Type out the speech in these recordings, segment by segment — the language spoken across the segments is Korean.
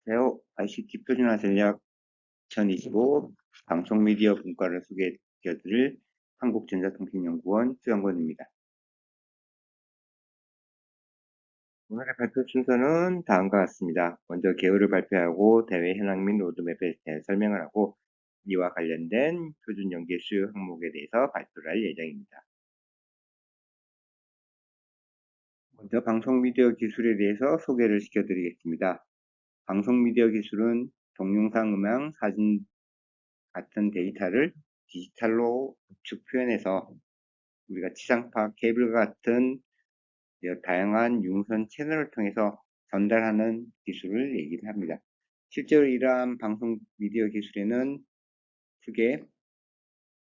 안녕하세요. ICT 표준화 전략 2025 방송미디어 분과를 소개해드릴 한국전자통신연구원 수영권입니다. 오늘의 발표 순서는 다음과 같습니다. 먼저 개요를 발표하고 대회 현황 및 로드맵에 대해 설명을 하고 이와 관련된 표준 연계 수요 항목에 대해서 발표를 할 예정입니다. 먼저 방송미디어 기술에 대해서 소개를 시켜드리겠습니다. 방송미디어 기술은 동영상, 음향, 사진 같은 데이터를 디지털로 우측 표현해서 우리가 지상파 케이블과 같은 다양한 유무선 채널을 통해서 전달하는 기술을 얘기를 합니다. 실제로 이러한 방송 미디어 기술에는 크게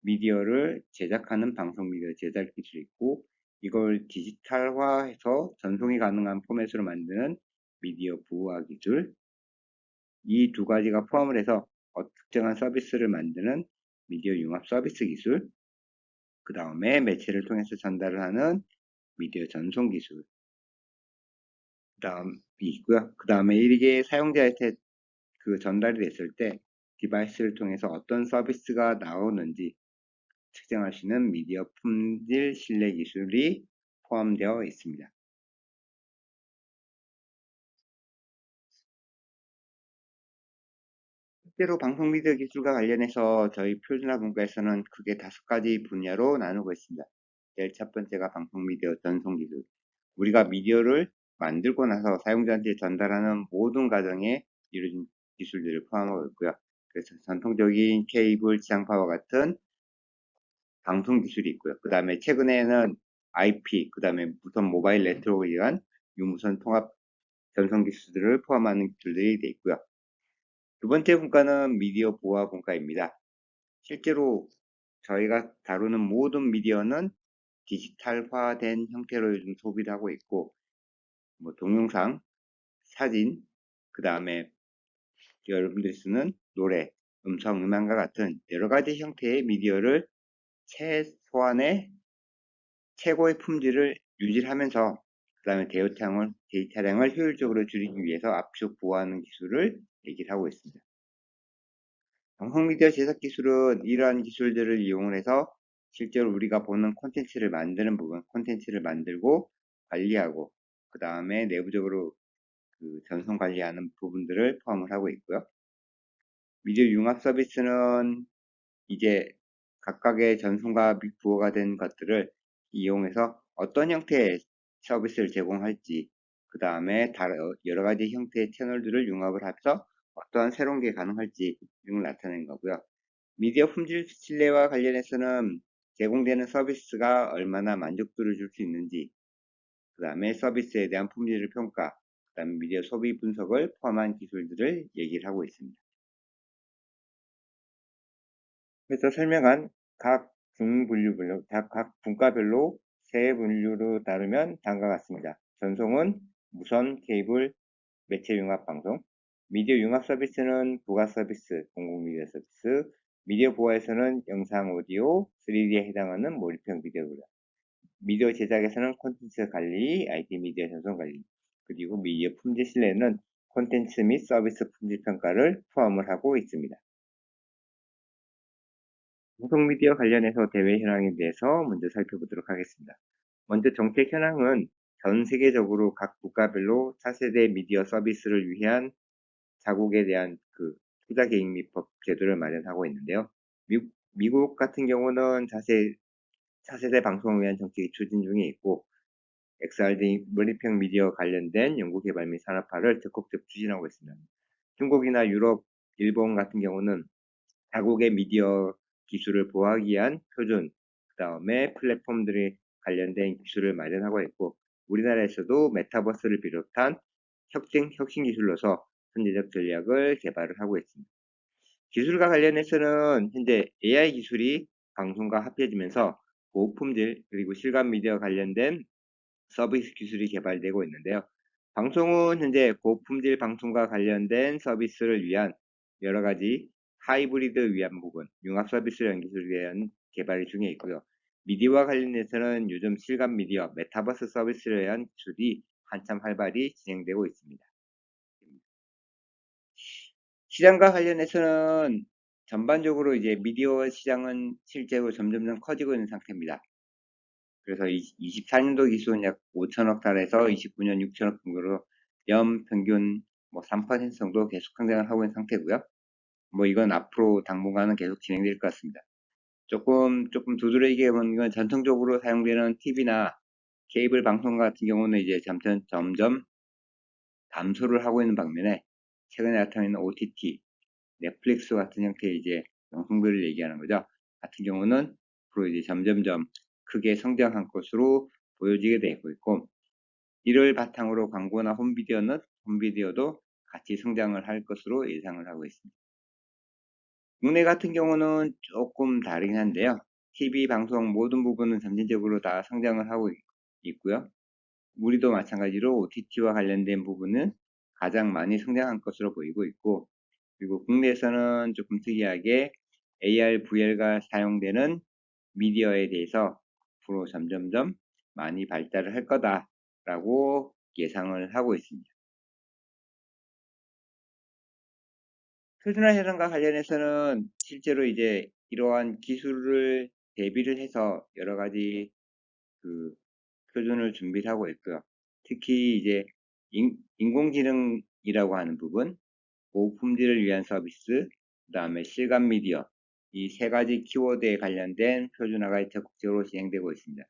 미디어를 제작하는 방송 미디어 제작 기술이 있고, 이걸 디지털화해서 전송이 가능한 포맷으로 만드는 미디어 부호화 기술, 이 두 가지가 포함을 해서 특정한 서비스를 만드는 미디어 융합 서비스 기술, 그 다음에 매체를 통해서 전달을 하는 미디어 전송 기술, 그 다음이 있고요. 그 다음에 이게 사용자한테 전달이 됐을 때 디바이스를 통해서 어떤 서비스가 나오는지 측정할 수 있는 미디어 품질 신뢰 기술이 포함되어 있습니다. 실제로 방송 미디어 기술과 관련해서 저희 표준화 분과에서는 크게 5가지 분야로 나누고 있습니다. 제일 첫 번째가 방송 미디어 전송 기술. 우리가 미디어를 만들고 나서 사용자한테 전달하는 모든 과정에 이런 기술들을 포함하고 있고요. 그래서 전통적인 케이블, 지상파와 같은 방송 기술이 있고요. 그 다음에 최근에는 IP, 그 다음에 무선 모바일 네트워크에 의한 유무선 통합 전송 기술들을 포함하는 기술들이 되어 있고요. 두 번째 분과는 미디어 보호화 분과입니다. 실제로 저희가 다루는 모든 미디어는 디지털화된 형태로 요즘 소비를 하고 있고, 동영상, 사진, 그 다음에 여러분들이 쓰는 노래, 음성, 음악과 같은 여러 가지 형태의 미디어를 최소한의 최고의 품질을 유지하면서 그 다음에 데이터량을 효율적으로 줄이기 위해서 압축 보호하는 기술을 얘기를 하고 있습니다. 방송미디어 제작 기술은 이러한 기술들을 이용을 해서 실제로 우리가 보는 콘텐츠를 만드는 부분, 콘텐츠를 만들고 관리하고 그 다음에 내부적으로 전송 관리하는 부분들을 포함을 하고 있고요. 미디어 융합 서비스는 이제 각각의 전송과 부호가 된 것들을 이용해서 어떤 형태의 서비스를 제공할지, 그 다음에 여러 가지 형태의 채널들을 융합을 해서 어떠한 새로운 게 가능할지 등을 나타낸 거고요. 미디어 품질 신뢰와 관련해서는 제공되는 서비스가 얼마나 만족도를 줄 수 있는지, 그 다음에 서비스에 대한 품질을 평가, 그 다음에 미디어 소비 분석을 포함한 기술들을 얘기를 하고 있습니다. 그래서 설명한 각 분과별로 세 분류로 다루면 다음과 같습니다. 전송은 무선, 케이블, 매체 융합 방송, 미디어 융합 서비스는 부가 서비스, 공공 미디어 서비스, 미디어 보호에서는 영상, 오디오, 3D에 해당하는 몰입형 미디어입니다. 미디어 제작에서는 콘텐츠 관리, IT 미디어 전송 관리, 그리고 미디어 품질 신뢰는 콘텐츠 및 서비스 품질 평가를 포함을 하고 있습니다. 방송미디어 관련해서 대외 현황에 대해서 먼저 살펴보도록 하겠습니다. 먼저 정책 현황은 전 세계적으로 각 국가별로 차세대 미디어 서비스를 위한 자국에 대한 투자 계획 및 법 제도를 마련하고 있는데요. 미국 같은 경우는 차세대 방송을 위한 정책이 추진 중에 있고, XRD 몰입형 미디어 관련된 연구개발 및 산업화를 적극적 추진하고 있습니다. 중국이나 유럽, 일본 같은 경우는 자국의 미디어 기술을 보호하기 위한 표준, 그 다음에 플랫폼들이 관련된 기술을 마련하고 있고, 우리나라에서도 메타버스를 비롯한 혁신 기술로서 선제적 전략을 개발을 하고 있습니다. 기술과 관련해서는 현재 AI 기술이 방송과 합해지면서 고품질 그리고 실감 미디어 관련된 서비스 기술이 개발되고 있는데요. 방송은 현재 고품질 방송과 관련된 서비스를 위한 여러 가지 하이브리드 위한 부분, 융합 서비스 연기술에 대한 개발 중에 있고요. 미디어와 관련해서는 요즘 실감 미디어, 메타버스 서비스에 대한 기술이 한참 활발히 진행되고 있습니다. 시장과 관련해서는 전반적으로 이제 미디어 시장은 실제로 점점점 커지고 있는 상태입니다. 그래서 24년도 기수는 약 5천억 달에서 29년 6천억 정도로 연 평균 뭐 3% 정도 계속 성장을 하고 있는 상태고요. 뭐 이건 앞으로 당분간은 계속 진행될 것 같습니다. 조금 두드러 얘기해보는 건 전통적으로 사용되는 TV나 케이블 방송 같은 경우는 이제 점점 감소를 하고 있는 반면에 최근에 나타나는 OTT, 넷플릭스 같은 형태의 이제 방송들을 얘기하는 거죠. 같은 경우는 앞으로 이제 점점점 크게 성장한 것으로 보여지게 되고 있고, 이를 바탕으로 광고나 홈비디오도 같이 성장을 할 것으로 예상을 하고 있습니다. 국내 같은 경우는 조금 다르긴 한데요. TV 방송 모든 부분은 점진적으로 다 성장을 하고 있고요. 우리도 마찬가지로 OTT와 관련된 부분은 가장 많이 성장한 것으로 보이고 있고, 그리고 국내에서는 조금 특이하게 AR, VR가 사용되는 미디어에 대해서 앞으로 점점점 많이 발달을 할 거다라고 예상을 하고 있습니다. 표준화 현상과 관련해서는 실제로 이제 이러한 기술을 대비를 해서 여러 가지 그 표준을 준비를 하고 있고요. 특히 이제 인공지능이라고 하는 부분, 고품질을 위한 서비스, 그 다음에 실감 미디어, 이 세 가지 키워드에 관련된 표준화가 적극적으로 진행되고 있습니다.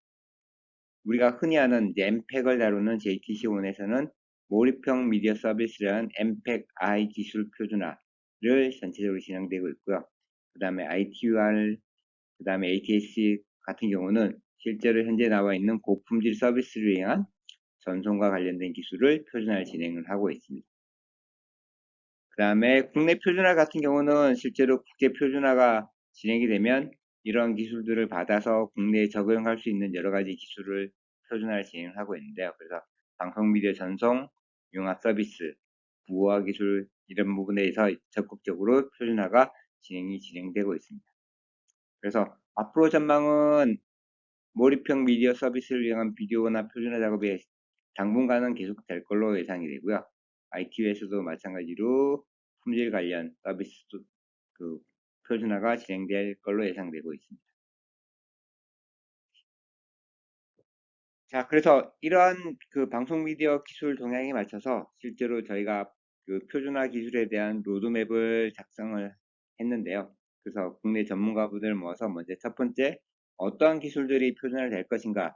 우리가 흔히 아는 이제 엠팩을 다루는 JTC1에서는 몰입형 미디어 서비스라는 엠팩 I 기술 표준화를 전체적으로 진행되고 있고요. 그 다음에 ITUR, 그 다음에 ATSC 같은 경우는 실제로 현재 나와 있는 고품질 서비스를 위한 전송과 관련된 기술을 표준화를 진행을 하고 있습니다. 그 다음에 국내 표준화 같은 경우는 실제로 국제 표준화가 진행이 되면 이런 기술들을 받아서 국내에 적용할 수 있는 여러 가지 기술을 표준화를 진행하고 있는데요. 그래서 방송 미디어 전송, 융합 서비스, 부호화 기술 이런 부분에서 적극적으로 표준화가 진행되고 있습니다. 그래서 앞으로 전망은 몰입형 미디어 서비스를 이용한 비디오나 표준화 작업이 당분간은 계속될 걸로 예상이 되고요. IT에서도 마찬가지로 품질 관련 서비스도 그 표준화가 진행될 걸로 예상되고 있습니다. 자, 그래서 이러한 그 방송 미디어 기술 동향에 맞춰서 실제로 저희가 그 표준화 기술에 대한 로드맵을 작성을 했는데요. 그래서 국내 전문가분들 모아서 먼저 첫 번째 어떠한 기술들이 표준화될 것인가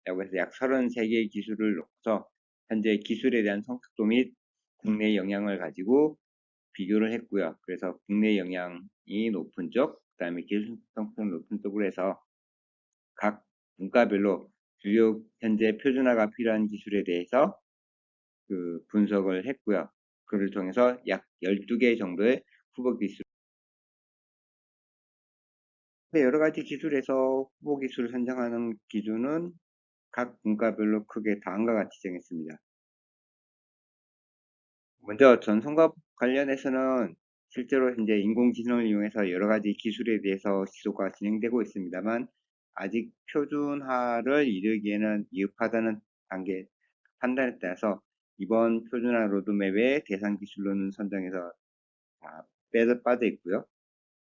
라고 해서 약 33개의 기술을 놓고서 현재 기술에 대한 성숙도 및 국내 영향을 가지고 비교를 했고요. 그래서 국내 영향이 높은 쪽, 그 다음에 기술 성숙도 높은 쪽으로 해서 각 문과별로 주요 현재 표준화가 필요한 기술에 대해서 그 분석을 했고요. 그를 통해서 약 12개 정도의 후보 기술, 여러 가지 기술에서 후보 기술을 선정하는 기준은 각 문과별로 크게 다음과 같이 정했습니다. 먼저 전송과 관련해서는 실제로 현재 인공지능을 이용해서 여러 가지 기술에 대해서 지속가 진행되고 있습니다만 아직 표준화를 이루기에는 미흡하다는 단계 판단에 따라서 이번 표준화 로드맵의 대상 기술로는 선정해서 다 빠져 있고요.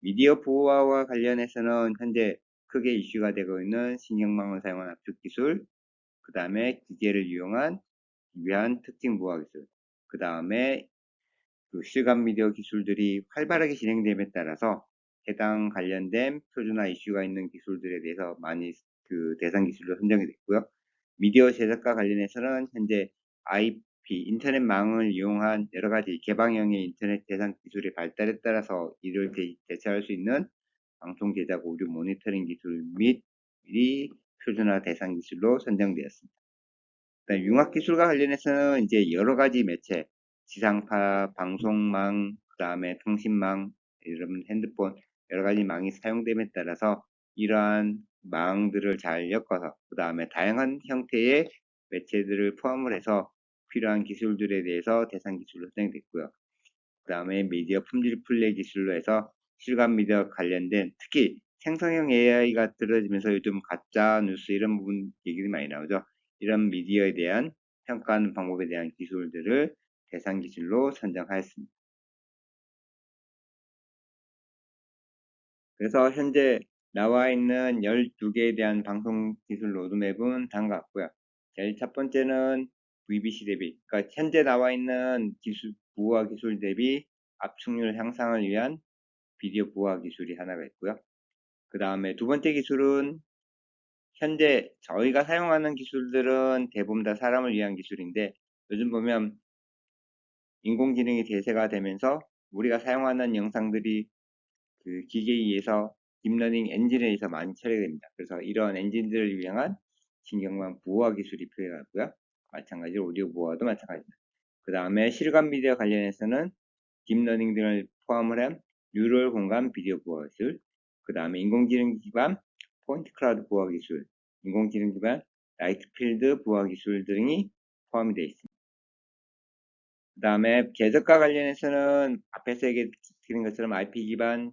미디어 보호와 관련해서는 현재 크게 이슈가 되고 있는 신경망을 사용한 압축 기술, 그 다음에 기계를 이용한 기괴한 특징 보호 기술, 그 다음에 그 실감 미디어 기술들이 활발하게 진행됨에 따라서 해당 관련된 표준화 이슈가 있는 기술들에 대해서 많이 그 대상 기술로 선정이 됐고요. 미디어 제작과 관련해서는 현재 IP, 인터넷망을 이용한 여러 가지 개방형의 인터넷 대상 기술의 발달에 따라서 이를 대체할 수 있는 방송 제작 오류 모니터링 기술 및 이 표준화 대상 기술로 선정되었습니다. 융합 기술과 관련해서는 이제 여러 가지 매체, 지상파, 방송망, 그 다음에 통신망, 이런 핸드폰, 여러 가지 망이 사용됨에 따라서 이러한 망들을 잘 엮어서, 그 다음에 다양한 형태의 매체들을 포함을 해서 필요한 기술들에 대해서 대상 기술로 선정됐고요. 그 다음에 미디어 품질 플레이 기술로 해서 실감 미디어 관련된 특히 생성형 AI가 들어지면서 요즘 가짜 뉴스 이런 부분 얘기들이 많이 나오죠. 이런 미디어에 대한 평가하는 방법에 대한 기술들을 대상 기술로 선정하였습니다. 그래서 현재 나와 있는 12개에 대한 방송 기술 로드맵은 다음과 같고요. 제일 첫 번째는 VBC 대비, 그러니까 현재 나와 있는 기술, 부호화 기술 대비 압축률 향상을 위한 비디오 부호화 기술이 하나가 있고요. 그 다음에 두 번째 기술은 현재 저희가 사용하는 기술들은 대부분 다 사람을 위한 기술인데 요즘 보면 인공지능이 대세가 되면서 우리가 사용하는 영상들이 그 기계에 의해서 딥러닝 엔진에 의해서 많이 처리됩니다. 그래서 이런 엔진들을 위한 신경망 부호화 기술이 필요하고요. 마찬가지로 오디오 부호화도 마찬가지입니다. 그 다음에 실감 미디어 관련해서는 딥러닝 등을 포함을 한 뉴럴 공간 비디오 부호화 기술, 그 다음에 인공지능 기반 포인트 클라우드 부호화 기술, 인공지능 기반 라이트 필드 부호화 기술 등이 포함이 되어 있습니다. 그 다음에 제작과 관련해서는 앞에서 얘기드린 것처럼 IP 기반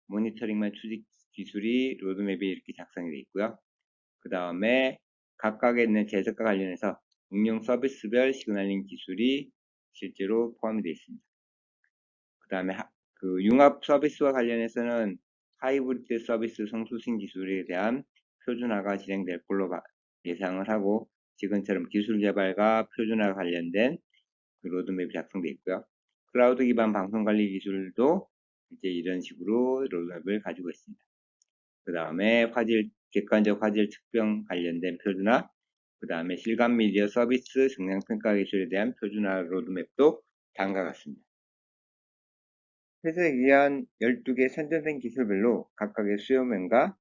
모니터링만 추직 기술이 로드맵에 이렇게 작성이 되어 있고요. 그 다음에 각각에 있는 제작과 관련해서 응용 서비스별 시그널링 기술이 실제로 포함이 되어 있습니다. 그 다음에 그 융합 서비스와 관련해서는 하이브리드 서비스 성수신 기술에 대한 표준화가 진행될 걸로 예상을 하고 지금처럼 기술 개발과 표준화 관련된 그 로드맵이 작성되어 있고요. 클라우드 기반 방송 관리 기술도 이제 이런 식으로 로드맵을 가지고 있습니다. 그 다음에 객관적 화질 측정 관련된 표준화, 그 다음에 실감 미디어 서비스 정량 평가 기술에 대한 표준화 로드맵도 다음과 같습니다. 회사에 의한 12개 선정된 기술별로 각각의 수요면과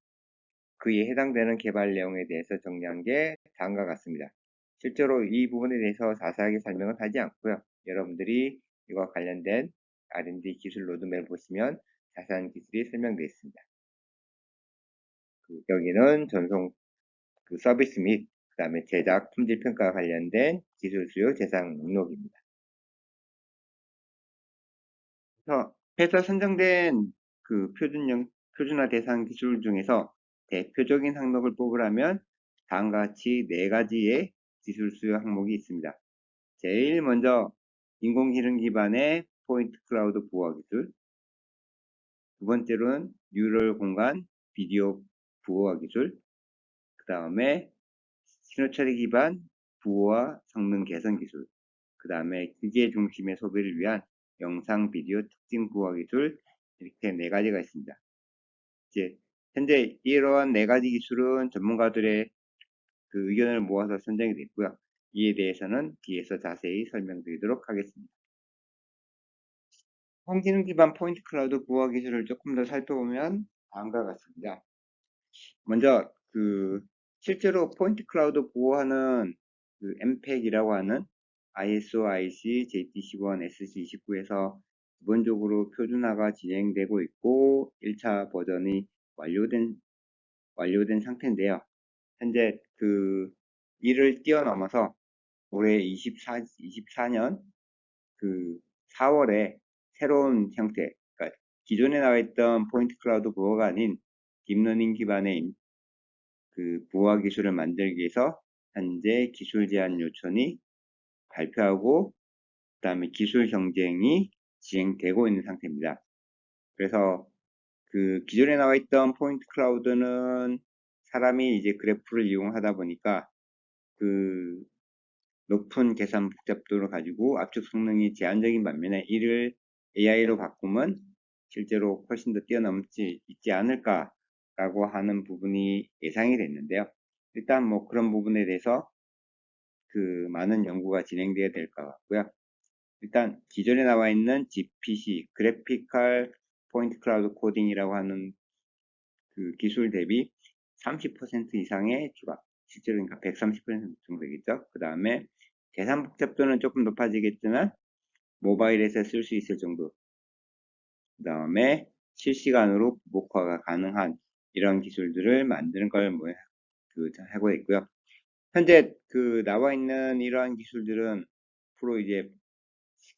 그에 해당되는 개발 내용에 대해서 정리한 게 다음과 같습니다. 실제로 이 부분에 대해서 자세하게 설명은 하지 않고요. 여러분들이 이와 관련된 R&D 기술 로드맵을 보시면 자세한 기술이 설명되어 있습니다. 여기는 전송 서비스 및 그 다음에 제작 품질 평가와 관련된 기술 수요 재상 목록입니다. 그래서 회사 선정된 그 표준화 대상 기술 중에서 대표적인 항목을 뽑으라면 다음과 같이 4가지의 기술 수요 항목이 있습니다. 제일 먼저 인공지능 기반의 포인트 클라우드 부호화 기술, 두 번째로는 뉴럴 공간 비디오 부호화 기술, 그 다음에 신호 처리 기반 부호화 성능 개선 기술, 그 다음에 기계 중심의 소비를 위한 영상 비디오 특징 부호화 기술, 이렇게 4가지가 있습니다. 이제 현재 이러한 4가지 기술은 전문가들의 그 의견을 모아서 선정이 됐고요. 이에 대해서는 뒤에서 자세히 설명드리도록 하겠습니다. 인공지능 기반 포인트 클라우드 부호화 기술을 조금 더 살펴보면 다음과 같습니다. 먼저 실제로 포인트 클라우드 부호화는 그 MPEG이라고 하는 ISO, IC, JTC1, SC29에서 기본적으로 표준화가 진행되고 있고 1차 버전이 완료된 상태인데요. 현재 이를 뛰어넘어서 올해 24년 4월에 새로운 형태, 그러니까 기존에 나와 있던 포인트 클라우드 부호가 아닌 딥러닝 기반의 부호화 기술을 만들기 위해서 현재 기술 제안 요청이 발표하고 그 다음에 기술 경쟁이 진행되고 있는 상태입니다. 그래서 기존에 나와 있던 포인트 클라우드는 사람이 이제 그래프를 이용하다 보니까 높은 계산 복잡도를 가지고 압축 성능이 제한적인 반면에 이를 AI로 바꾸면 실제로 훨씬 더 뛰어넘지 있지 않을까라고 하는 부분이 예상이 됐는데요. 일단 뭐 그런 부분에 대해서 많은 연구가 진행되어야 될 것 같고요. 일단 기존에 나와 있는 GPC, 그래피컬 포인트 클라우드 코딩이라고 하는 기술 대비 30% 이상의 추가, 실제로 그러니까 130% 정도 되겠죠. 그 다음에 계산 복잡도는 조금 높아지겠지만 모바일에서 쓸 수 있을 정도, 그 다음에 실시간으로 목화가 가능한 이런 기술들을 만드는 걸 하고 있고요. 현재 나와 있는 이러한 기술들은 앞으로 이제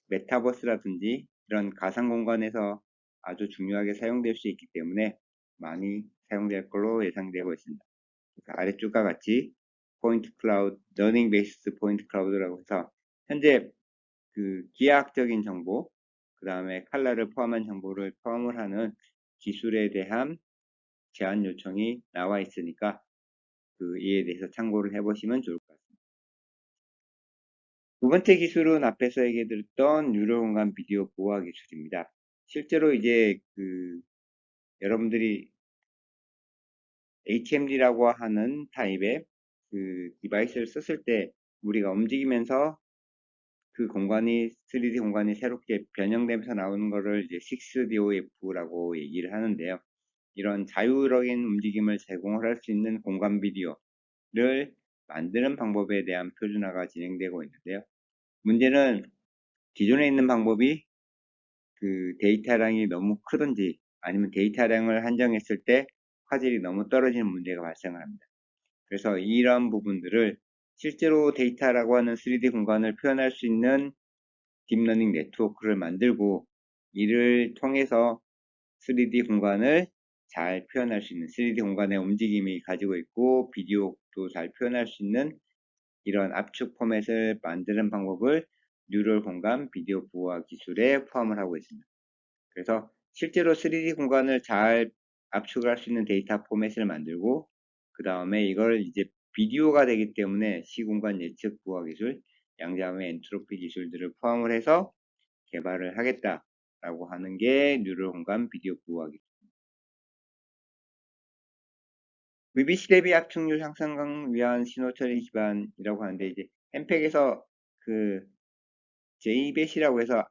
메타버스라든지 이런 가상 공간에서 아주 중요하게 사용될 수 있기 때문에 많이 사용될 걸로 예상되고 있습니다. 아래쪽과 같이 포인트 클라우드, 러닝 베이스 포인트 클라우드라고 해서 현재 기하학적인 정보, 그 다음에 칼라를 포함한 정보를 포함을 하는 기술에 대한 제안 요청이 나와 있으니까 이에 대해서 참고를 해보시면 좋을 것 같습니다. 두 번째 기술은 앞에서 얘기해드렸던 뉴럴 공간 비디오 보호화 기술입니다. 실제로 이제 여러분들이 HMD라고 하는 타입의 디바이스를 썼을 때 우리가 움직이면서 그 공간이 3D 공간이 새롭게 변형되면서 나오는 거를 이제 6DOF라고 얘기를 하는데요. 이런 자유적인 움직임을 제공을 할 수 있는 공간 비디오를 만드는 방법에 대한 표준화가 진행되고 있는데요. 문제는 기존에 있는 방법이 데이터량이 너무 크든지 아니면 데이터량을 한정했을 때 화질이 너무 떨어지는 문제가 발생을 합니다. 그래서 이런 부분들을 실제로 데이터라고 하는 3D 공간을 표현할 수 있는 딥러닝 네트워크를 만들고 이를 통해서 3D 공간을 잘 표현할 수 있는 3D 공간의 움직임이 가지고 있고 비디오도 잘 표현할 수 있는 이런 압축 포맷을 만드는 방법을 뉴럴 공간 비디오 보호화 기술에 포함을 하고 있습니다. 그래서 실제로 3D 공간을 잘 압축을 할 수 있는 데이터 포맷을 만들고 그 다음에 이걸 이제 비디오가 되기 때문에 시공간 예측 보호화 기술, 양자음의 엔트로피 기술들을 포함을 해서 개발을 하겠다라고 하는 게 뉴럴 공간 비디오 보호화 기술. VBC 대비 압축률 향상을 위한 신호 처리 기반이라고 하는데 이제 엠팩에서 JBET이라고 해서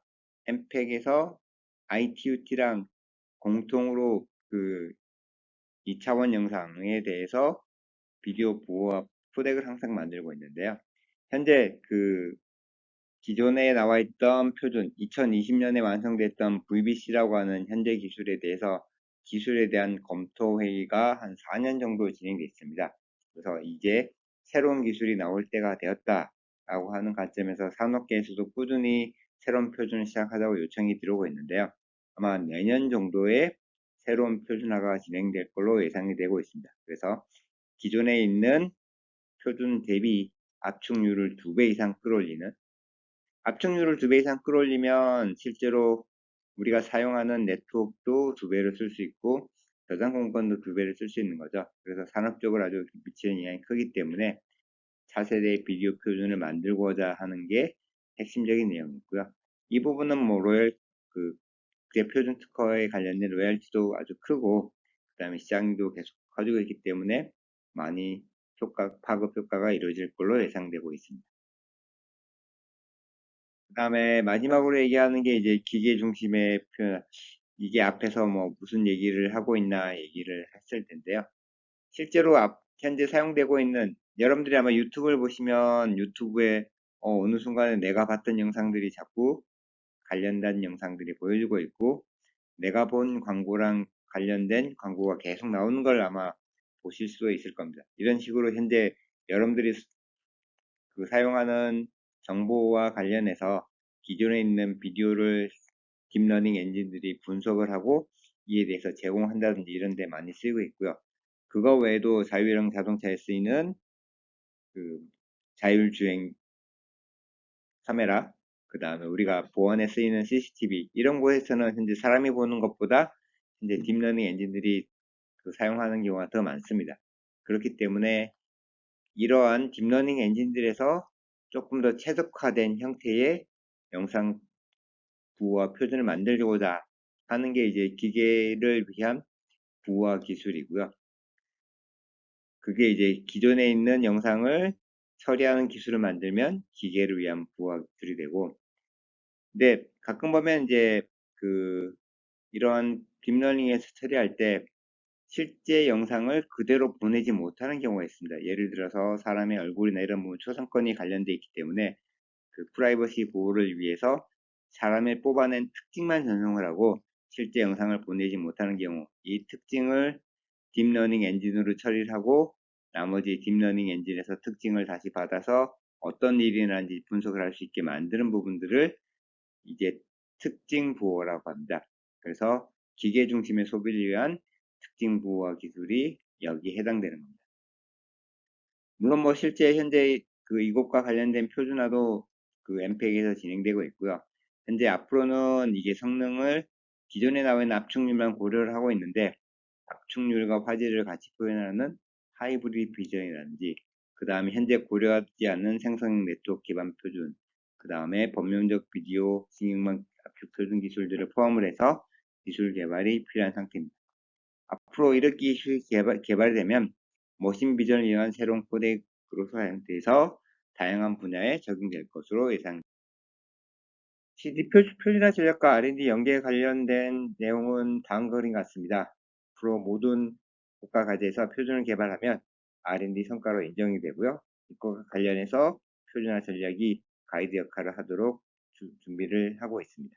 엠팩에서 ITUT랑 공통으로 2차원 영상에 대해서 비디오 보호와 코덱을 항상 만들고 있는데요. 현재 기존에 나와 있던 표준 2020년에 완성됐던 VBC라고 하는 현재 기술에 대해서 기술에 대한 검토 회의가 한 4년 정도 진행되어 있습니다. 그래서 이제 새로운 기술이 나올 때가 되었다라고 하는 관점에서 산업계에서도 꾸준히 새로운 표준을 시작하자고 요청이 들어오고 있는데요. 아마 내년 정도에 새로운 표준화가 진행될 걸로 예상이 되고 있습니다. 그래서 기존에 있는 표준 대비 압축률을 2배 이상 끌어올리는 압축률을 2배 이상 끌어올리면 실제로 우리가 사용하는 네트워크도 2배를 쓸 수 있고 저장 공간도 2배를 쓸 수 있는 거죠. 그래서 산업적으로 아주 미치는 영향이 크기 때문에 차세대 비디오 표준을 만들고자 하는 게 핵심적인 내용이고요. 이 부분은 뭐 그게 표준 특허에 관련된 로열티도 아주 크고 그 다음에 시장도 계속 커지고 있기 때문에 많이 파급 효과가 이루어질 걸로 예상되고 있습니다. 그 다음에 마지막으로 얘기하는 게 이제 기계 중심의 표현. 이게 앞에서 뭐 무슨 얘기를 하고 있나 얘기를 했을 텐데요. 실제로 현재 사용되고 있는 여러분들이 아마 유튜브를 보시면 유튜브에 어느 순간에 내가 봤던 영상들이 자꾸 관련된 영상들이 보여주고 있고 내가 본 광고랑 관련된 광고가 계속 나오는 걸 아마 보실 수 있을 겁니다. 이런 식으로 현재 여러분들이 사용하는 정보와 관련해서 기존에 있는 비디오를 딥러닝 엔진들이 분석을 하고 이에 대해서 제공한다든지 이런 데 많이 쓰이고 있고요. 그거 외에도 자율형 자동차에 쓰이는 자율주행 카메라, 그 다음에 우리가 보안에 쓰이는 CCTV 이런 곳에서는 현재 사람이 보는 것보다 현재 딥러닝 엔진들이 사용하는 경우가 더 많습니다. 그렇기 때문에 이러한 딥러닝 엔진들에서 조금 더 최적화된 형태의 영상 부호화 표준을 만들고자 하는 게 이제 기계를 위한 부호화 기술이고요. 그게 이제 기존에 있는 영상을 처리하는 기술을 만들면 기계를 위한 부호화 기술이 되고, 근데 가끔 보면 이제 이런 딥러닝에서 처리할 때 실제 영상을 그대로 보내지 못하는 경우가 있습니다. 예를 들어서 사람의 얼굴이나 이런 부분 초상권이 관련되어 있기 때문에 프라이버시 보호를 위해서 사람을 뽑아낸 특징만 전송을 하고 실제 영상을 보내지 못하는 경우 이 특징을 딥러닝 엔진으로 처리를 하고 나머지 딥러닝 엔진에서 특징을 다시 받아서 어떤 일이 일어나는지 분석을 할 수 있게 만드는 부분들을 이제 특징 보호라고 합니다. 그래서 기계 중심의 소비를 위한 특징 보호화 기술이 여기에 해당되는 겁니다. 물론 뭐 실제 현재 이것과 관련된 표준화도 엠팩에서 진행되고 있고요. 현재 앞으로는 이게 성능을 기존에 나와 있는 압축률만 고려를 하고 있는데 압축률과 화질을 같이 표현하는 하이브리드 비전이라든지, 그 다음에 현재 고려하지 않는 생성형 네트워크 기반 표준, 그 다음에 범용적 비디오 증명망 압축 표준 기술들을 포함을 해서 기술 개발이 필요한 상태입니다. 앞으로 이렇게 기술이 개발되면 머신 비전을 이용한 새로운 코덱으로 사용돼서 다양한 분야에 적용될 것으로 예상됩니다. CD 표준화 전략과 R&D 연계에 관련된 내용은 다음 그림 같습니다. 앞으로 모든 국가 과제에서 표준을 개발하면 R&D 성과로 인정이 되고요. 이것과 관련해서 표준화 전략이 가이드 역할을 하도록 준비를 하고 있습니다.